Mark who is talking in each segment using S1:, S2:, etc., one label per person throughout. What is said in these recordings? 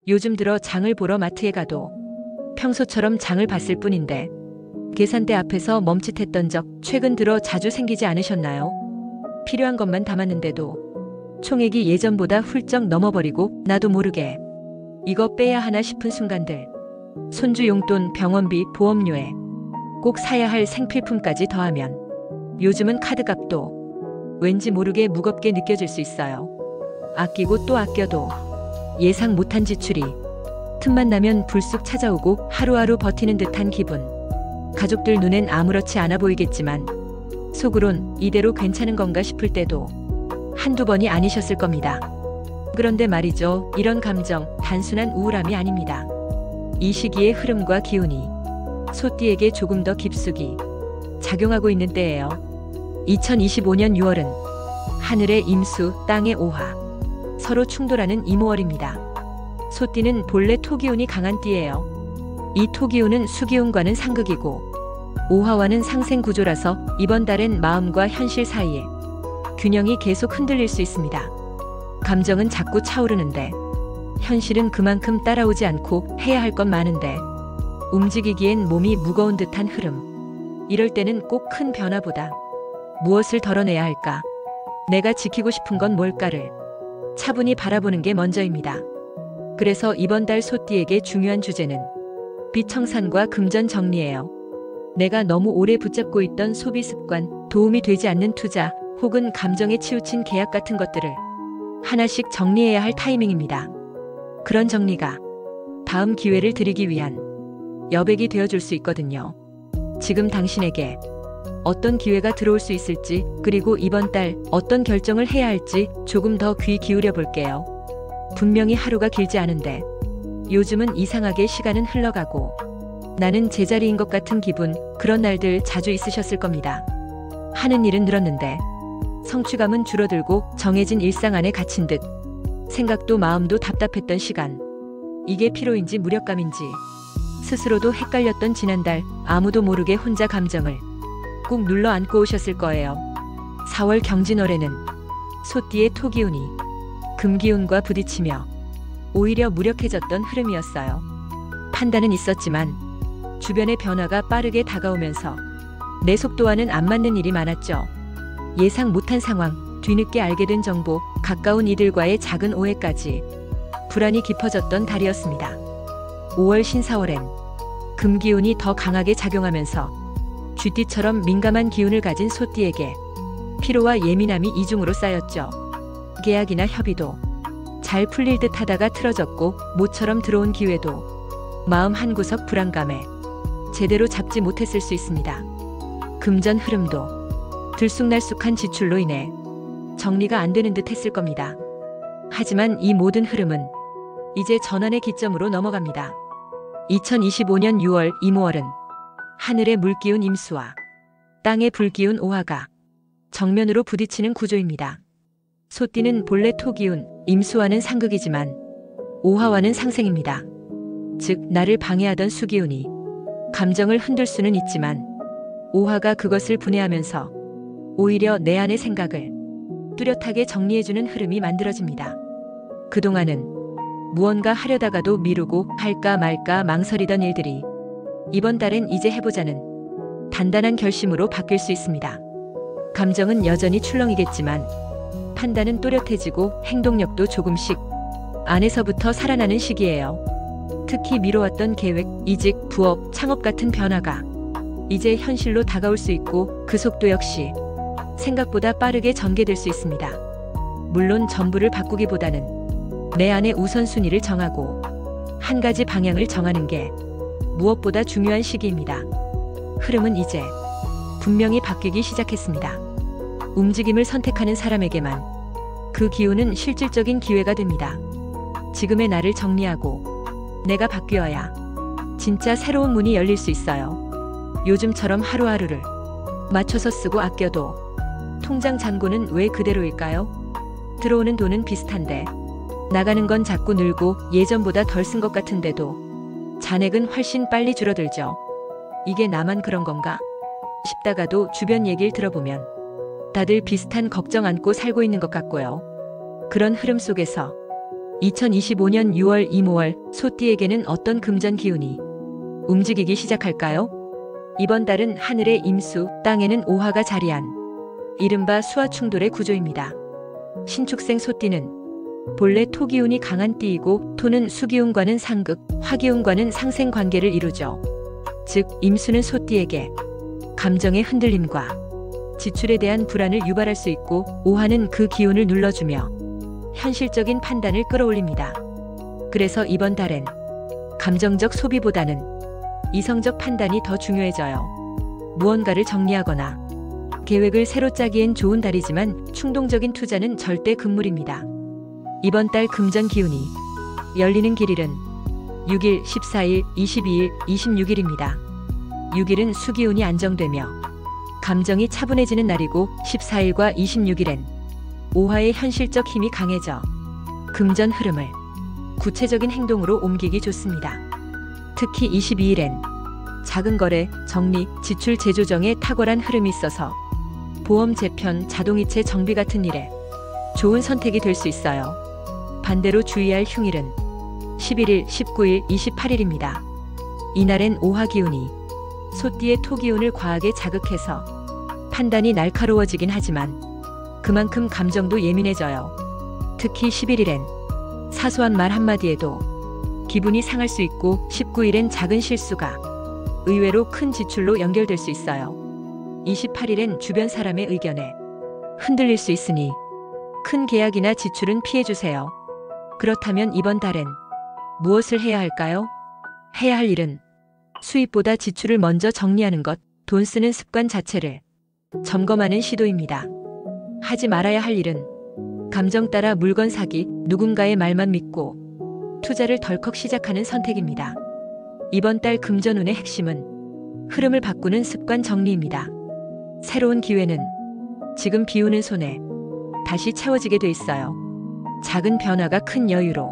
S1: 요즘 들어 장을 보러 마트에 가도 평소처럼 장을 봤을 뿐인데 계산대 앞에서 멈칫했던 적 최근 들어 자주 생기지 않으셨나요? 필요한 것만 담았는데도 총액이 예전보다 훌쩍 넘어버리고 나도 모르게 이거 빼야 하나 싶은 순간들. 손주 용돈, 병원비, 보험료에 꼭 사야 할 생필품까지 더하면 요즘은 카드값도 왠지 모르게 무겁게 느껴질 수 있어요. 아끼고 또 아껴도 예상 못한 지출이 틈만 나면 불쑥 찾아오고 하루하루 버티는 듯한 기분. 가족들 눈엔 아무렇지 않아 보이겠지만 속으론 이대로 괜찮은 건가 싶을 때도 한두 번이 아니셨을 겁니다. 그런데 말이죠. 이런 감정 단순한 우울함이 아닙니다. 이 시기의 흐름과 기운이 소띠에게 조금 더 깊숙이 작용하고 있는 때예요. 2025년 6월은 하늘의 임수, 땅의 오화, 서로 충돌하는 이모월입니다. 소띠는 본래 토기운이 강한 띠예요. 이 토기운은 수기운과는 상극이고 오화와는 상생 구조라서 이번 달엔 마음과 현실 사이에 균형이 계속 흔들릴 수 있습니다. 감정은 자꾸 차오르는데 현실은 그만큼 따라오지 않고 해야 할 건 많은데 움직이기엔 몸이 무거운 듯한 흐름. 이럴 때는 꼭 큰 변화보다 무엇을 덜어내야 할까? 내가 지키고 싶은 건 뭘까를 차분히 바라보는 게 먼저입니다. 그래서 이번 달 소띠에게 중요한 주제는 비청산과 금전 정리예요. 내가 너무 오래 붙잡고 있던 소비 습관, 도움이 되지 않는 투자, 혹은 감정에 치우친 계약 같은 것들을 하나씩 정리해야 할 타이밍입니다. 그런 정리가 다음 기회를 드리기 위한 여백이 되어줄 수 있거든요. 지금 당신에게 어떤 기회가 들어올 수 있을지, 그리고 이번 달 어떤 결정을 해야 할지 조금 더 귀 기울여 볼게요. 분명히 하루가 길지 않은데 요즘은 이상하게 시간은 흘러가고 나는 제자리인 것 같은 기분, 그런 날들 자주 있으셨을 겁니다. 하는 일은 늘었는데 성취감은 줄어들고 정해진 일상 안에 갇힌 듯 생각도 마음도 답답했던 시간. 이게 피로인지 무력감인지 스스로도 헷갈렸던 지난달, 아무도 모르게 혼자 감정을 꾹 눌러 안고 오셨을 거예요. 4월 경진월에는 소띠의 토기운이 금기운과 부딪히며 오히려 무력해졌던 흐름이었어요. 판단은 있었지만 주변의 변화가 빠르게 다가오면서 내 속도와는 안 맞는 일이 많았죠. 예상 못한 상황, 뒤늦게 알게 된 정보, 가까운 이들과의 작은 오해까지 불안이 깊어졌던 달이었습니다. 5월 신사월엔 금기운이 더 강하게 작용하면서 쥐띠처럼 민감한 기운을 가진 소띠에게 피로와 예민함이 이중으로 쌓였죠. 계약이나 협의도 잘 풀릴 듯 하다가 틀어졌고 모처럼 들어온 기회도 마음 한구석 불안감에 제대로 잡지 못했을 수 있습니다. 금전 흐름도 들쑥날쑥한 지출로 인해 정리가 안 되는 듯 했을 겁니다. 하지만 이 모든 흐름은 이제 전환의 기점으로 넘어갑니다. 2025년 6월 이모월은 하늘의 물기운 임수와 땅의 불기운 오화가 정면으로 부딪히는 구조입니다. 소띠는 본래 토기운, 임수와는 상극이지만 오화와는 상생입니다. 즉 나를 방해하던 수기운이 감정을 흔들 수는 있지만 오화가 그것을 분해하면서 오히려 내 안의 생각을 뚜렷하게 정리해주는 흐름이 만들어집니다. 그동안은 무언가 하려다가도 미루고 할까 말까 망설이던 일들이 이번 달엔 이제 해보자는 단단한 결심으로 바뀔 수 있습니다. 감정은 여전히 출렁이겠지만 판단은 또렷해지고 행동력도 조금씩 안에서부터 살아나는 시기예요. 특히 미뤄왔던 계획, 이직, 부업, 창업 같은 변화가 이제 현실로 다가올 수 있고 그 속도 역시 생각보다 빠르게 전개될 수 있습니다. 물론 전부를 바꾸기보다는 내 안의 우선순위를 정하고 한 가지 방향을 정하는 게 무엇보다 중요한 시기입니다. 흐름은 이제 분명히 바뀌기 시작했습니다. 움직임을 선택하는 사람에게만 그 기운은 실질적인 기회가 됩니다. 지금의 나를 정리하고 내가 바뀌어야 진짜 새로운 문이 열릴 수 있어요. 요즘처럼 하루하루를 맞춰서 쓰고 아껴도 통장 잔고는 왜 그대로일까요? 들어오는 돈은 비슷한데 나가는 건 자꾸 늘고 예전보다 덜 쓴 것 같은데도 잔액은 훨씬 빨리 줄어들죠. 이게 나만 그런 건가 싶다가도 주변 얘기를 들어보면 다들 비슷한 걱정 안고 살고 있는 것 같고요. 그런 흐름 속에서 2025년 6월 이모월 소띠에게는 어떤 금전 기운이 움직이기 시작할까요? 이번 달은 하늘의 임수, 땅에는 오화가 자리한 이른바 수화 충돌의 구조입니다. 신축생 소띠는 본래 토기운이 강한 띠이고 토는 수기운과는 상극, 화기운과는 상생 관계를 이루죠. 즉 임수는 소띠에게 감정의 흔들림과 지출에 대한 불안을 유발할 수 있고 오화는 그 기운을 눌러주며 현실적인 판단을 끌어올립니다. 그래서 이번 달엔 감정적 소비보다는 이성적 판단이 더 중요해져요. 무언가를 정리하거나 계획을 새로 짜기엔 좋은 달이지만 충동적인 투자는 절대 금물입니다. 이번 달 금전 기운이 열리는 길일은 6일, 14일, 22일, 26일입니다. 6일은 수기운이 안정되며 감정이 차분해지는 날이고 14일과 26일엔 오화의 현실적 힘이 강해져 금전 흐름을 구체적인 행동으로 옮기기 좋습니다. 특히 22일엔 작은 거래, 정리, 지출 재조정에 탁월한 흐름이 있어서 보험 재편, 자동이체 정비 같은 일에 좋은 선택이 될 수 있어요. 반대로 주의할 흉일은 11일, 19일, 28일입니다. 이날엔 오화 기운이 소띠의 토기운을 과하게 자극해서 판단이 날카로워지긴 하지만 그만큼 감정도 예민해져요. 특히 11일엔 사소한 말 한마디에도 기분이 상할 수 있고 19일엔 작은 실수가 의외로 큰 지출로 연결될 수 있어요. 28일엔 주변 사람의 의견에 흔들릴 수 있으니 큰 계약이나 지출은 피해주세요. 그렇다면 이번 달엔 무엇을 해야 할까요? 해야 할 일은 수입보다 지출을 먼저 정리하는 것, 돈 쓰는 습관 자체를 점검하는 시도입니다. 하지 말아야 할 일은 감정 따라 물건 사기, 누군가의 말만 믿고 투자를 덜컥 시작하는 선택입니다. 이번 달 금전운의 핵심은 흐름을 바꾸는 습관 정리입니다. 새로운 기회는 지금 비우는 손에 다시 채워지게 돼 있어요. 작은 변화가 큰 여유로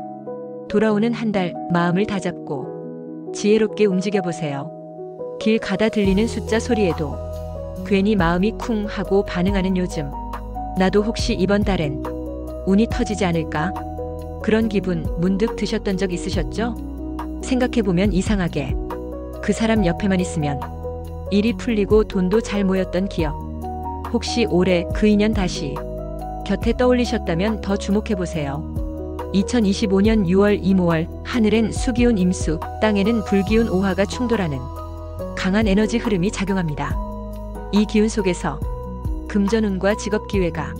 S1: 돌아오는 한 달, 마음을 다잡고 지혜롭게 움직여보세요. 길 가다 들리는 숫자 소리에도 괜히 마음이 쿵 하고 반응하는 요즘, 나도 혹시 이번 달엔 운이 터지지 않을까? 그런 기분 문득 드셨던 적 있으셨죠? 생각해보면 이상하게 그 사람 옆에만 있으면 일이 풀리고 돈도 잘 모였던 기억. 혹시 올해 그 인연 다시 곁에 떠올리셨다면 더 주목해보세요. 2025년 6월 이모월 하늘엔 수기운 임수, 땅에는 불기운 오화가 충돌하는 강한 에너지 흐름이 작용합니다. 이 기운 속에서 금전운과 직업기회가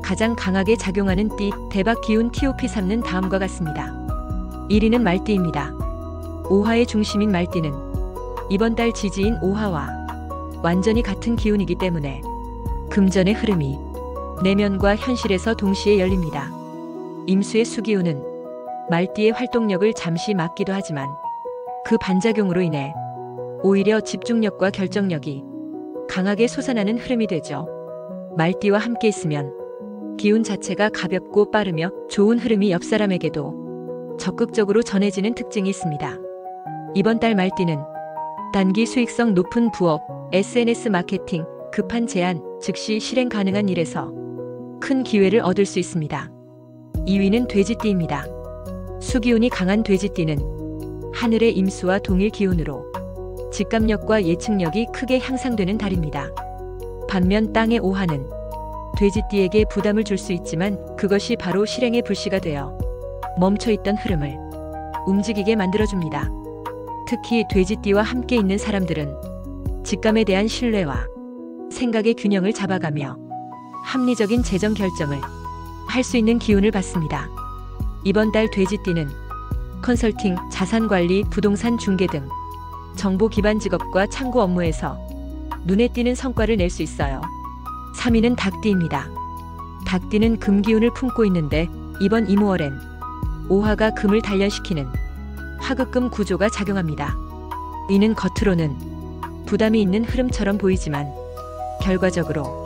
S1: 가장 강하게 작용하는 띠, 대박 기운 TOP 3는 다음과 같습니다. 1위는 말띠입니다. 오화의 중심인 말띠는 이번 달 지지인 오화와 완전히 같은 기운이기 때문에 금전의 흐름이 내면과 현실에서 동시에 열립니다. 임수의 수기운은 말띠의 활동력을 잠시 막기도 하지만 그 반작용으로 인해 오히려 집중력과 결정력이 강하게 솟아나는 흐름이 되죠. 말띠와 함께 있으면 기운 자체가 가볍고 빠르며 좋은 흐름이 옆 사람에게도 적극적으로 전해지는 특징이 있습니다. 이번 달 말띠는 단기 수익성 높은 부업, SNS 마케팅, 급한 제안, 즉시 실행 가능한 일에서 큰 기회를 얻을 수 있습니다. 2위는 돼지띠입니다. 수기운이 강한 돼지띠는 하늘의 임수와 동일 기운으로 직감력과 예측력이 크게 향상되는 달입니다. 반면 땅의 오화는 돼지띠에게 부담을 줄 수 있지만 그것이 바로 실행의 불씨가 되어 멈춰있던 흐름을 움직이게 만들어줍니다. 특히 돼지띠와 함께 있는 사람들은 직감에 대한 신뢰와 생각의 균형을 잡아가며 합리적인 재정 결정을 할 수 있는 기운을 받습니다. 이번 달 돼지띠는 컨설팅, 자산관리, 부동산 중개 등 정보 기반 직업과 창구 업무에서 눈에 띄는 성과를 낼 수 있어요. 3위는 닭띠입니다. 닭띠는 금기운을 품고 있는데 이번 이모월엔 오화가 금을 단련시키는 화극금 구조가 작용합니다. 이는 겉으로는 부담이 있는 흐름처럼 보이지만 결과적으로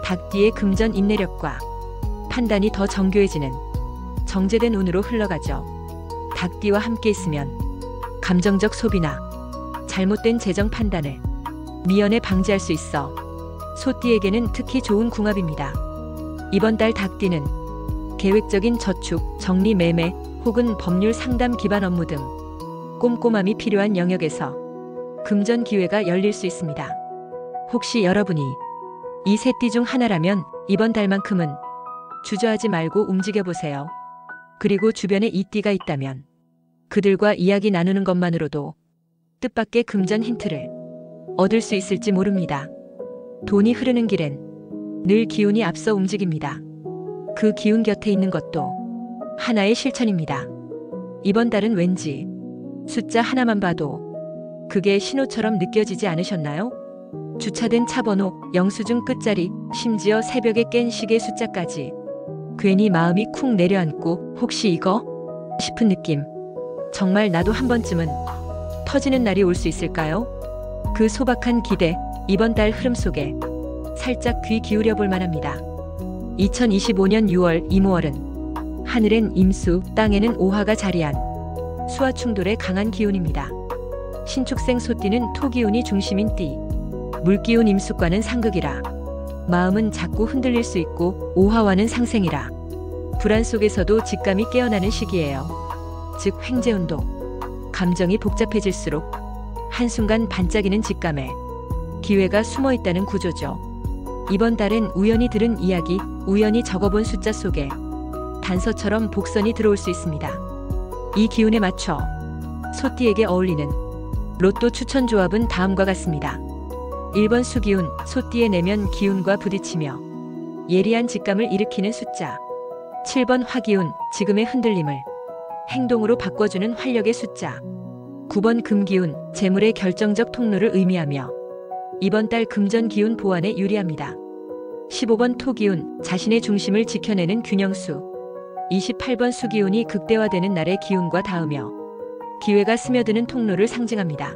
S1: 닭띠의 금전 인내력과 판단이 더 정교해지는 정제된 운으로 흘러가죠. 닭띠와 함께 있으면 감정적 소비나 잘못된 재정 판단을 미연에 방지할 수 있어 소띠에게는 특히 좋은 궁합입니다. 이번 달 닭띠는 계획적인 저축, 정리 매매 혹은 법률 상담 기반 업무 등 꼼꼼함이 필요한 영역에서 금전 기회가 열릴 수 있습니다. 혹시 여러분이 이 세 띠 중 하나라면 이번 달만큼은 주저하지 말고 움직여보세요. 그리고 주변에 이 띠가 있다면 그들과 이야기 나누는 것만으로도 뜻밖의 금전 힌트를 얻을 수 있을지 모릅니다. 돈이 흐르는 길엔 늘 기운이 앞서 움직입니다. 그 기운 곁에 있는 것도 하나의 실천입니다. 이번 달은 왠지 숫자 하나만 봐도 그게 신호처럼 느껴지지 않으셨나요? 주차된 차 번호, 영수증 끝자리, 심지어 새벽에 깬 시계 숫자까지 괜히 마음이 쿵 내려앉고 혹시 이거? 싶은 느낌. 정말 나도 한 번쯤은 터지는 날이 올 수 있을까요? 그 소박한 기대, 이번 달 흐름 속에 살짝 귀 기울여 볼 만합니다. 2025년 6월 이모월은 하늘엔 임수, 땅에는 오화가 자리한 수화 충돌의 강한 기운입니다. 신축생 소띠는 토기운이 중심인 띠, 물기운 임수과는 상극이라 마음은 자꾸 흔들릴 수 있고 오화와는 상생이라 불안 속에서도 직감이 깨어나는 시기예요. 즉 횡재운동. 감정이 복잡해질수록 한순간 반짝이는 직감에 기회가 숨어 있다는 구조죠. 이번 달엔 우연히 들은 이야기, 우연히 적어본 숫자 속에 단서처럼 복선이 들어올 수 있습니다. 이 기운에 맞춰 소띠에게 어울리는 로또 추천 조합은 다음과 같습니다. 1번 수기운, 소띠의 내면 기운과 부딪히며 예리한 직감을 일으키는 숫자. 7번 화기운, 지금의 흔들림을 행동으로 바꿔주는 활력의 숫자. 9번 금기운, 재물의 결정적 통로를 의미하며 이번 달 금전 기운 보완에 유리합니다. 15번 토기운, 자신의 중심을 지켜내는 균형수. 28번 수기운이 극대화되는 날의 기운과 닿으며 기회가 스며드는 통로를 상징합니다.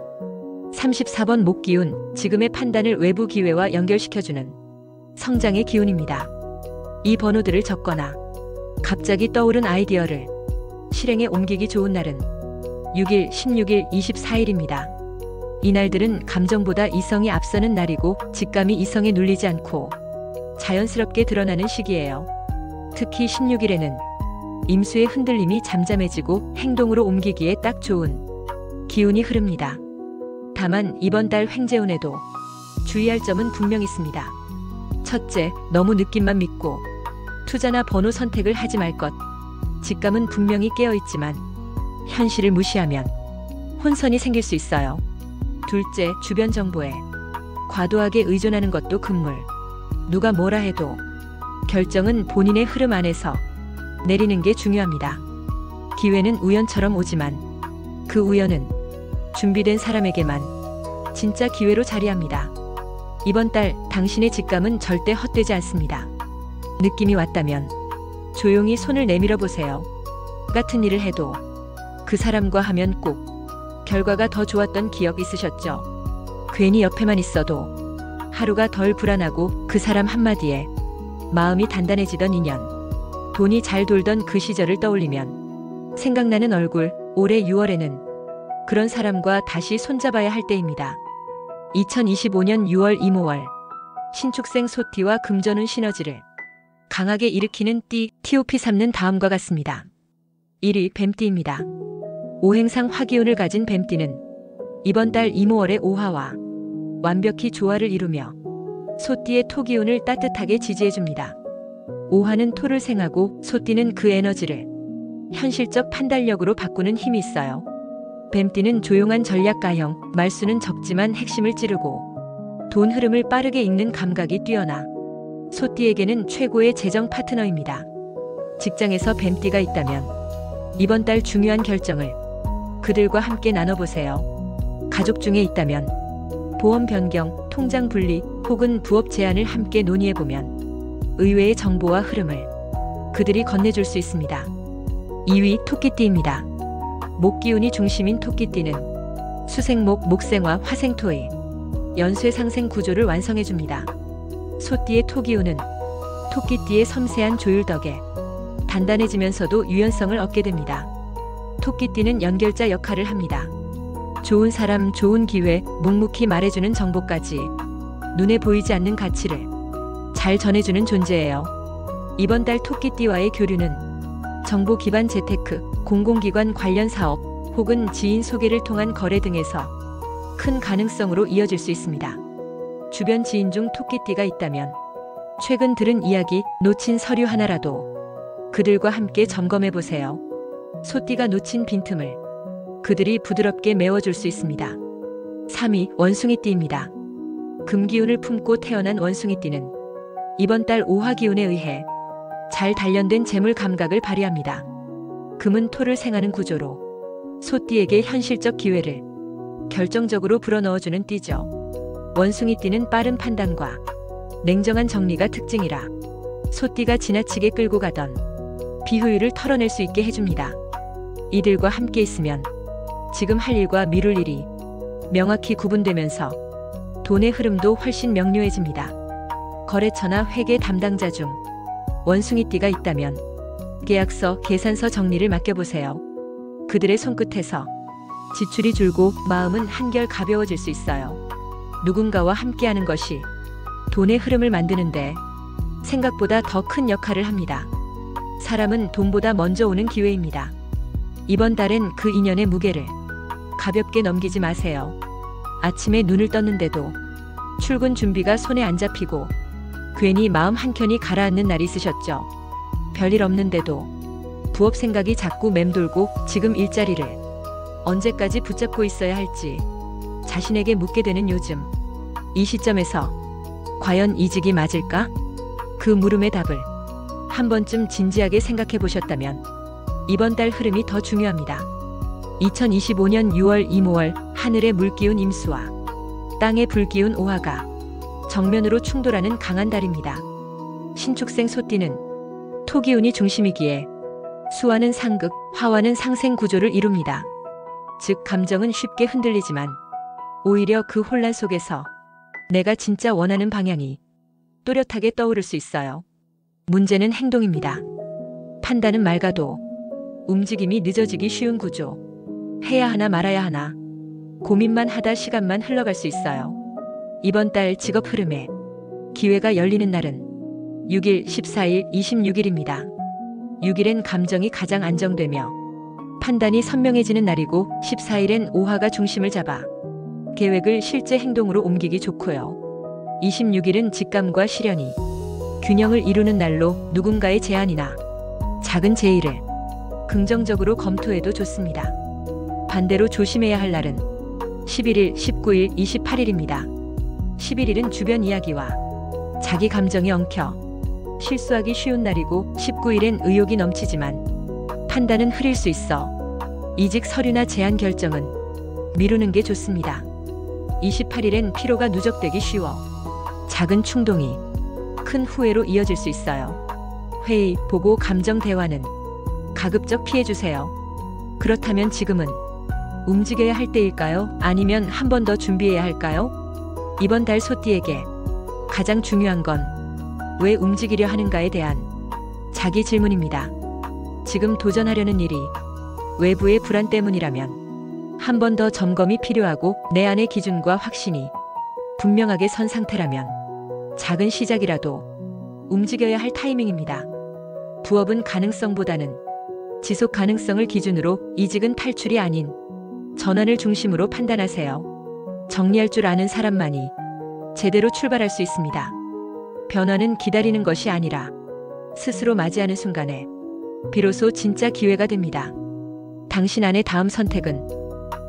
S1: 34번 목기운, 지금의 판단을 외부 기회와 연결시켜주는 성장의 기운입니다. 이 번호들을 적거나 갑자기 떠오른 아이디어를 실행에 옮기기 좋은 날은 6일, 16일, 24일입니다. 이날들은 감정보다 이성이 앞서는 날이고 직감이 이성에 눌리지 않고 자연스럽게 드러나는 시기예요. 특히 16일에는 임수의 흔들림이 잠잠해지고 행동으로 옮기기에 딱 좋은 기운이 흐릅니다. 다만 이번 달 횡재운에도 주의할 점은 분명 있습니다. 첫째, 너무 느낌만 믿고 투자나 번호 선택을 하지 말 것. 직감은 분명히 깨어있지만 현실을 무시하면 혼선이 생길 수 있어요. 둘째, 주변 정보에 과도하게 의존하는 것도 금물. 누가 뭐라 해도 결정은 본인의 흐름 안에서 내리는 게 중요합니다. 기회는 우연처럼 오지만 그 우연은 준비된 사람에게만 진짜 기회로 자리합니다. 이번 달 당신의 직감은 절대 헛되지 않습니다. 느낌이 왔다면 조용히 손을 내밀어 보세요. 같은 일을 해도 그 사람과 하면 꼭 결과가 더 좋았던 기억 있으셨죠? 괜히 옆에만 있어도 하루가 덜 불안하고 그 사람 한마디에 마음이 단단해지던 인연, 돈이 잘 돌던 그 시절을 떠올리면 생각나는 얼굴. 올해 6월에는 그런 사람과 다시 손잡아야 할 때입니다. 2025년 6월 이모월, 신축생 소띠와 금전운 시너지를 강하게 일으키는 띠, TOP3는 다음과 같습니다. 1위 뱀띠입니다. 오행상 화기운을 가진 뱀띠는 이번 달 이모월의 오화와 완벽히 조화를 이루며 소띠의 토기운을 따뜻하게 지지해줍니다. 오화는 토를 생하고 소띠는 그 에너지를 현실적 판단력으로 바꾸는 힘이 있어요. 뱀띠는 조용한 전략가형, 말수는 적지만 핵심을 찌르고 돈 흐름을 빠르게 읽는 감각이 뛰어나 소띠에게는 최고의 재정 파트너입니다. 직장에서 뱀띠가 있다면 이번 달 중요한 결정을 그들과 함께 나눠보세요. 가족 중에 있다면 보험 변경, 통장 분리 혹은 부업 제안을 함께 논의해보면 의외의 정보와 흐름을 그들이 건네줄 수 있습니다. 2위 토끼띠입니다. 목기운이 중심인 토끼띠는 수생목, 목생화, 화생토의 연쇄상생 구조를 완성해줍니다. 소띠의 토기운은 토끼띠의 섬세한 조율 덕에 단단해지면서도 유연성을 얻게 됩니다. 토끼띠는 연결자 역할을 합니다. 좋은 사람, 좋은 기회, 묵묵히 말해주는 정보까지 눈에 보이지 않는 가치를 잘 전해주는 존재예요. 이번 달 토끼띠와의 교류는 정보 기반 재테크, 공공기관 관련 사업, 혹은 지인 소개를 통한 거래 등에서 큰 가능성으로 이어질 수 있습니다. 주변 지인 중 토끼띠가 있다면 최근 들은 이야기, 놓친 서류 하나라도 그들과 함께 점검해 보세요. 소띠가 놓친 빈틈을 그들이 부드럽게 메워줄 수 있습니다. 3위 원숭이띠입니다. 금기운을 품고 태어난 원숭이띠는 이번 달 오화기운에 의해 잘 단련된 재물 감각을 발휘합니다. 금은 토를 생하는 구조로 소띠에게 현실적 기회를 결정적으로 불어넣어주는 띠죠. 원숭이띠는 빠른 판단과 냉정한 정리가 특징이라 소띠가 지나치게 끌고 가던 비효율을 털어낼 수 있게 해줍니다. 이들과 함께 있으면 지금 할 일과 미룰 일이 명확히 구분되면서 돈의 흐름도 훨씬 명료해집니다. 거래처나 회계 담당자 중 원숭이띠가 있다면 계약서, 계산서 정리를 맡겨보세요. 그들의 손끝에서 지출이 줄고 마음은 한결 가벼워질 수 있어요. 누군가와 함께하는 것이 돈의 흐름을 만드는데 생각보다 더 큰 역할을 합니다. 사람은 돈보다 먼저 오는 기회입니다. 이번 달엔 그 인연의 무게를 가볍게 넘기지 마세요. 아침에 눈을 떴는데도 출근 준비가 손에 안 잡히고 괜히 마음 한켠이 가라앉는 날이 있으셨죠. 별일 없는데도 부업 생각이 자꾸 맴돌고 지금 일자리를 언제까지 붙잡고 있어야 할지 자신에게 묻게 되는 요즘. 이 시점에서 과연 이직이 맞을까? 그 물음의 답을 한 번쯤 진지하게 생각해 보셨다면 이번 달 흐름이 더 중요합니다. 2025년 6월 이모월 하늘의 물기운 임수와 땅의 불기운 오화가 정면으로 충돌하는 강한 달입니다. 신축생 소띠는 토기운이 중심이기에 수화는 상극, 화화는 상생 구조를 이룹니다. 즉 감정은 쉽게 흔들리지만 오히려 그 혼란 속에서 내가 진짜 원하는 방향이 또렷하게 떠오를 수 있어요. 문제는 행동입니다. 판단은 맑아도 움직임이 늦어지기 쉬운 구조. 해야 하나 말아야 하나 고민만 하다 시간만 흘러갈 수 있어요. 이번 달 직업 흐름에 기회가 열리는 날은 6일, 14일, 26일입니다. 6일엔 감정이 가장 안정되며 판단이 선명해지는 날이고 14일엔 오화가 중심을 잡아 계획을 실제 행동으로 옮기기 좋고요. 26일은 직감과 실현이 균형을 이루는 날로 누군가의 제안이나 작은 제의를 긍정적으로 검토해도 좋습니다. 반대로 조심해야 할 날은 11일, 19일, 28일입니다. 11일은 주변 이야기와 자기 감정이 엉켜 실수하기 쉬운 날이고 19일엔 의욕이 넘치지만 판단은 흐릴 수 있어 이직 서류나 제안 결정은 미루는 게 좋습니다. 28일엔 피로가 누적되기 쉬워 작은 충동이 큰 후회로 이어질 수 있어요. 회의, 보고, 감정 대화는 가급적 피해주세요. 그렇다면 지금은 움직여야 할 때일까요? 아니면 한 번 더 준비해야 할까요? 이번 달 소띠에게 가장 중요한 건 왜 움직이려 하는가에 대한 자기 질문입니다. 지금 도전하려는 일이 외부의 불안 때문이라면 한 번 더 점검이 필요하고 내 안의 기준과 확신이 분명하게 선 상태라면 작은 시작이라도 움직여야 할 타이밍입니다. 부업은 가능성보다는 지속 가능성을 기준으로, 이직은 탈출이 아닌 전환을 중심으로 판단하세요. 정리할 줄 아는 사람만이 제대로 출발할 수 있습니다. 변화는 기다리는 것이 아니라 스스로 맞이하는 순간에 비로소 진짜 기회가 됩니다. 당신 안의 다음 선택은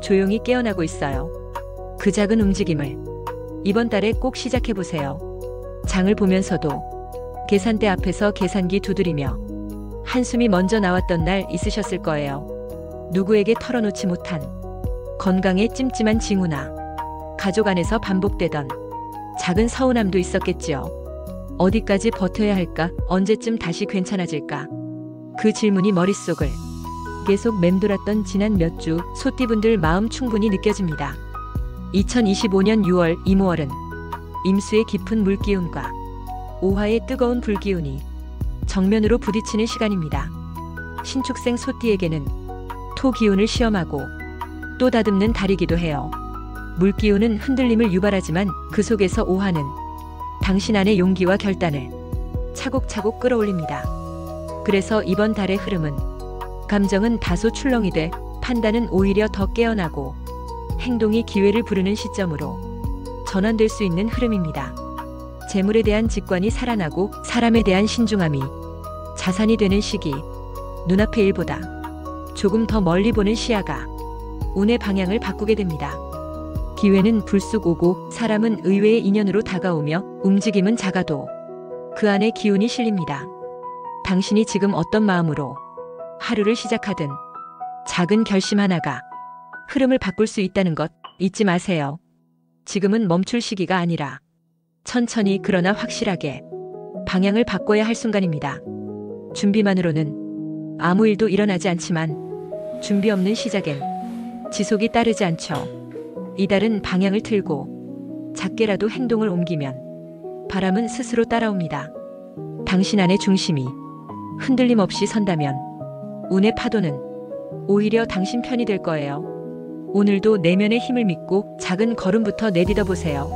S1: 조용히 깨어나고 있어요. 그 작은 움직임을 이번 달에 꼭 시작해보세요. 장을 보면서도 계산대 앞에서 계산기 두드리며 한숨이 먼저 나왔던 날 있으셨을 거예요. 누구에게 털어놓지 못한 건강에 찜찜한 징후나 가족 안에서 반복되던 작은 서운함도 있었겠지요. 어디까지 버텨야 할까? 언제쯤 다시 괜찮아질까? 그 질문이 머릿속을 계속 맴돌았던 지난 몇 주, 소띠분들 마음 충분히 느껴집니다. 2025년 6월 이모월은 임수의 깊은 물기운과 오화의 뜨거운 불기운이 정면으로 부딪히는 시간입니다. 신축생 소띠에게는 토기운을 시험하고 또 다듬는 달이기도 해요. 물기운은 흔들림을 유발하지만 그 속에서 오화는 당신 안의 용기와 결단을 차곡차곡 끌어올립니다. 그래서 이번 달의 흐름은 감정은 다소 출렁이 돼 판단은 오히려 더 깨어나고 행동이 기회를 부르는 시점으로 전환될 수 있는 흐름입니다. 재물에 대한 직관이 살아나고 사람에 대한 신중함이 자산이 되는 시기. 눈앞의 일보다 조금 더 멀리 보는 시야가 운의 방향을 바꾸게 됩니다. 기회는 불쑥 오고 사람은 의외의 인연으로 다가오며 움직임은 작아도 그 안에 기운이 실립니다. 당신이 지금 어떤 마음으로 하루를 시작하든 작은 결심 하나가 흐름을 바꿀 수 있다는 것 잊지 마세요. 지금은 멈출 시기가 아니라 천천히 그러나 확실하게 방향을 바꿔야 할 순간입니다. 준비만으로는 아무 일도 일어나지 않지만 준비 없는 시작엔 지속이 따르지 않죠. 이달은 방향을 틀고 작게라도 행동을 옮기면 바람은 스스로 따라옵니다. 당신 안의 중심이 흔들림 없이 선다면 운의 파도는 오히려 당신 편이 될 거예요. 오늘도 내면의 힘을 믿고 작은 걸음부터 내딛어 보세요.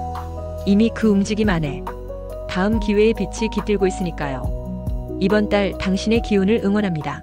S1: 이미 그 움직임 안에 다음 기회의 빛이 깃들고 있으니까요. 이번 달 당신의 기운을 응원합니다.